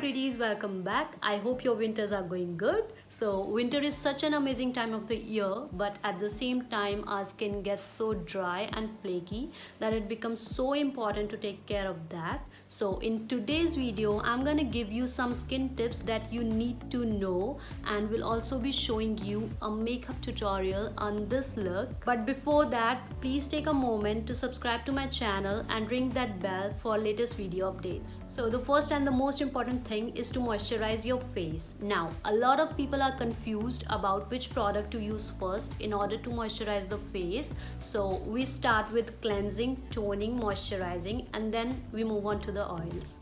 pretties, welcome back. I hope your winters are going good. So winter is such an amazing time of the year, but at the same time our skin gets so dry and flaky that it becomes so important to take care of that. So in today's video I'm gonna give you some skin tips that you need to know, and will also be showing you a makeup tutorial on this look. But before that, please take a moment to subscribe to my channel and ring that bell for latest video updates. So the first and the most important thing is to moisturize your face. Now a lot of people are confused about which product to use first in order to moisturize the face. So we start with cleansing, toning, moisturizing, and then we move on to the oils.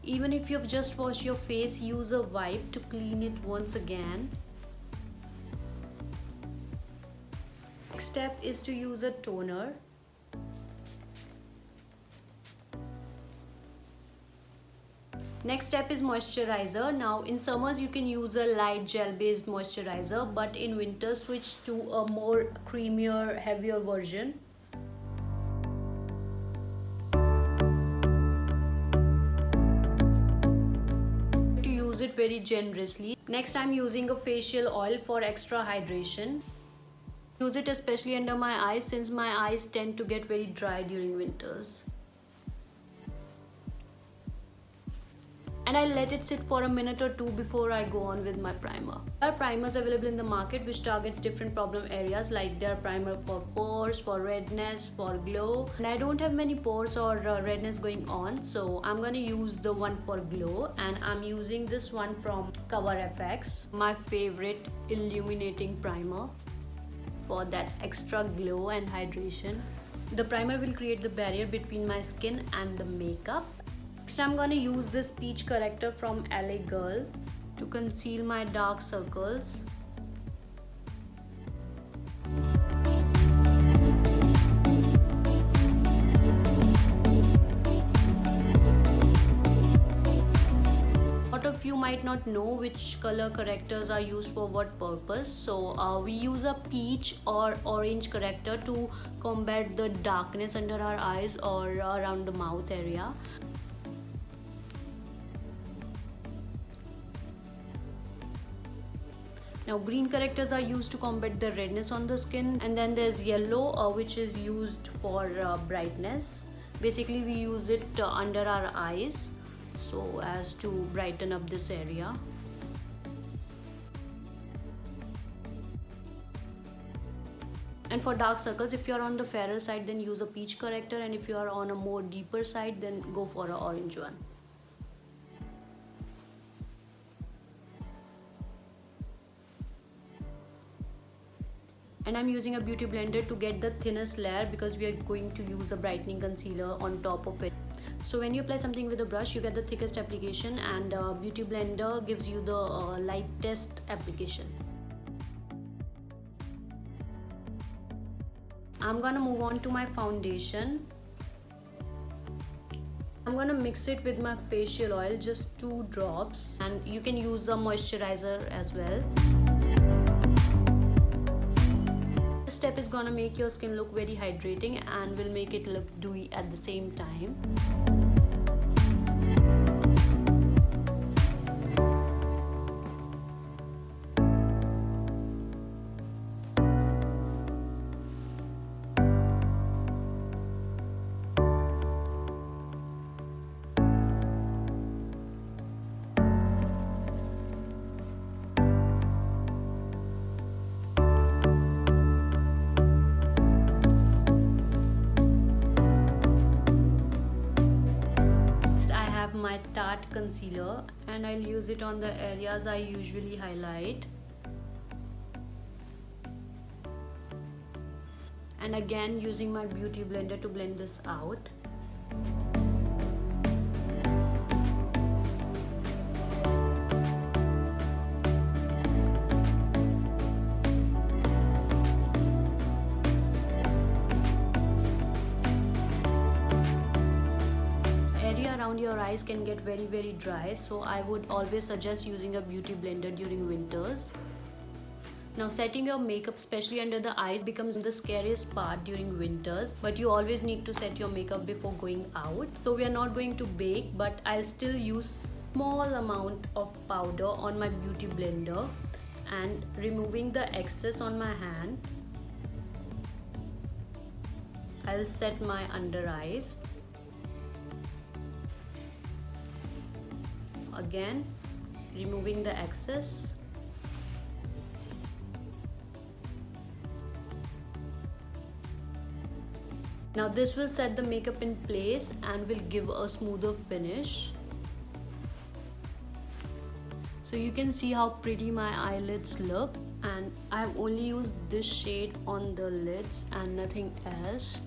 Even if you've just washed your face, use a wipe to clean it once again. Next step is to use a toner. Next step is moisturizer. Now in summers you can use a light gel based moisturizer, but in winter switch to a more creamier, heavier version. To use it very generously. Next I'm using a facial oil for extra hydration. Use it especially under my eyes since my eyes tend to get very dry during winters. And I let it sit for a minute or two before I go on with my primer. There are primers available in the market which targets different problem areas, like there are primer for pores, for redness, for glow. And I don't have many pores or redness going on, so I'm gonna use the one for glow, and I'm using this one from Cover FX, my favorite illuminating primer for that extra glow and hydration. The primer will create the barrier between my skin and the makeup. Next I'm gonna use this peach corrector from LA Girl to conceal my dark circles. A lot of you might not know which color correctors are used for what purpose. So we use a peach or orange corrector to combat the darkness under our eyes or around the mouth area. Now green correctors are used to combat the redness on the skin, and then there's yellow which is used for brightness. Basically we use it under our eyes so as to brighten up this area. And for dark circles, if you are on the fairer side then use a peach corrector, and if you are on a more deeper side then go for an orange one. And I'm using a beauty blender to get the thinnest layer because we are going to use a brightening concealer on top of it. So when you apply something with a brush you get the thickest application, and beauty blender gives you the lightest application. I'm gonna move on to my foundation. I'm gonna mix it with my facial oil, just 2 drops, and you can use a moisturizer as well. This step is gonna make your skin look very hydrating and will make it look dewy at the same time. My Tarte concealer, and I'll use it on the areas I usually highlight, and again using my beauty blender to blend this out. Around your eyes can get very dry, so I would always suggest using a beauty blender during winters. Now setting your makeup, especially under the eyes, becomes the scariest part during winters, but you always need to set your makeup before going out. So we are not going to bake, but I'll still use small amount of powder on my beauty blender and removing the excess on my hand, I'll set my under eyes. Again, removing the excess. Now this will set the makeup in place and will give a smoother finish. So you can see how pretty my eyelids look, and I've only used this shade on the lids and nothing else.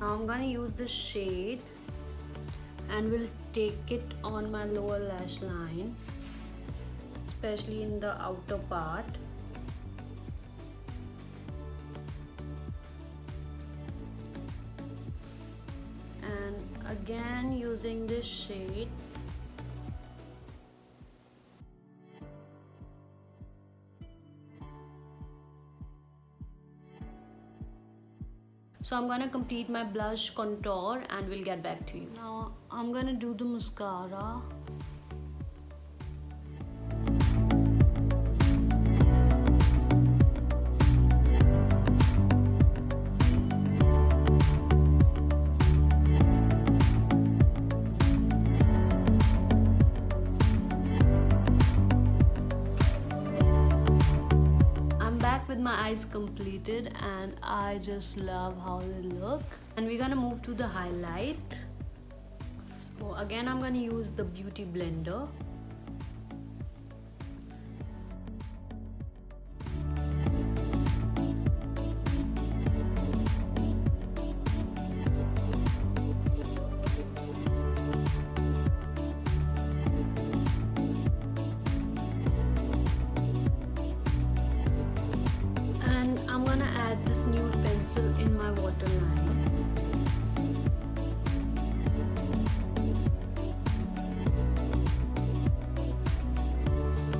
Now I'm gonna use this shade and will take it on my lower lash line, especially in the outer part. And again using this shade. So I'm gonna complete my blush, contour, and we'll get back to you. Now I'm gonna do the mascara. With my eyes completed, and I just love how they look. And we're gonna move to the highlight. So again, I'm gonna use the beauty blender. I'm gonna add this nude pencil in my waterline.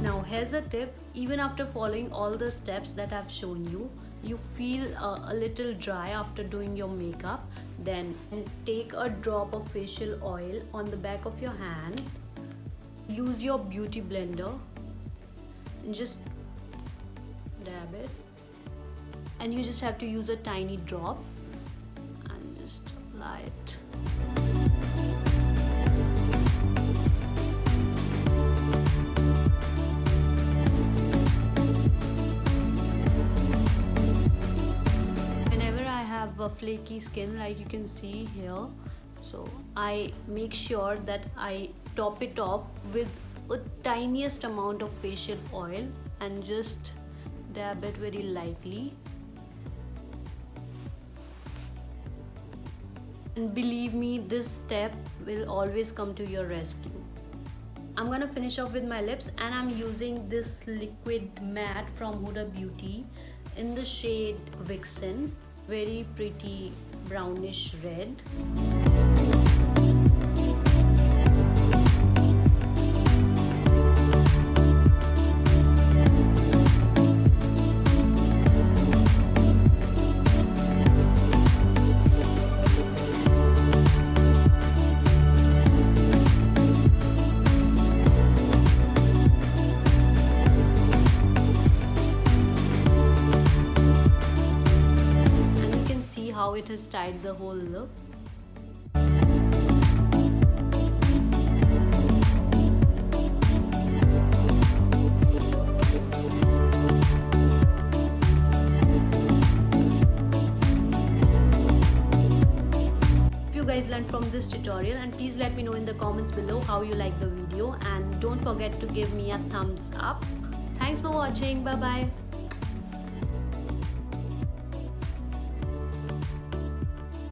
Now here's a tip: even after following all the steps that I've shown you, you feel a little dry after doing your makeup, then take a drop of facial oil on the back of your hand, use your beauty blender and just dab it. And you just have to use a tiny drop and just apply it. Whenever I have a flaky skin, like you can see here, so I make sure that I top it off with a tiniest amount of facial oil and just dab it very lightly. And believe me, this step will always come to your rescue. I'm gonna finish off with my lips, and I'm using this liquid matte from Huda Beauty in the shade VIXEN. Very pretty brownish red. How it has tied the whole look. Hope you guys learned from this tutorial, and please let me know in the comments below how you like the video, and don't forget to give me a thumbs up. Thanks for watching. Bye bye.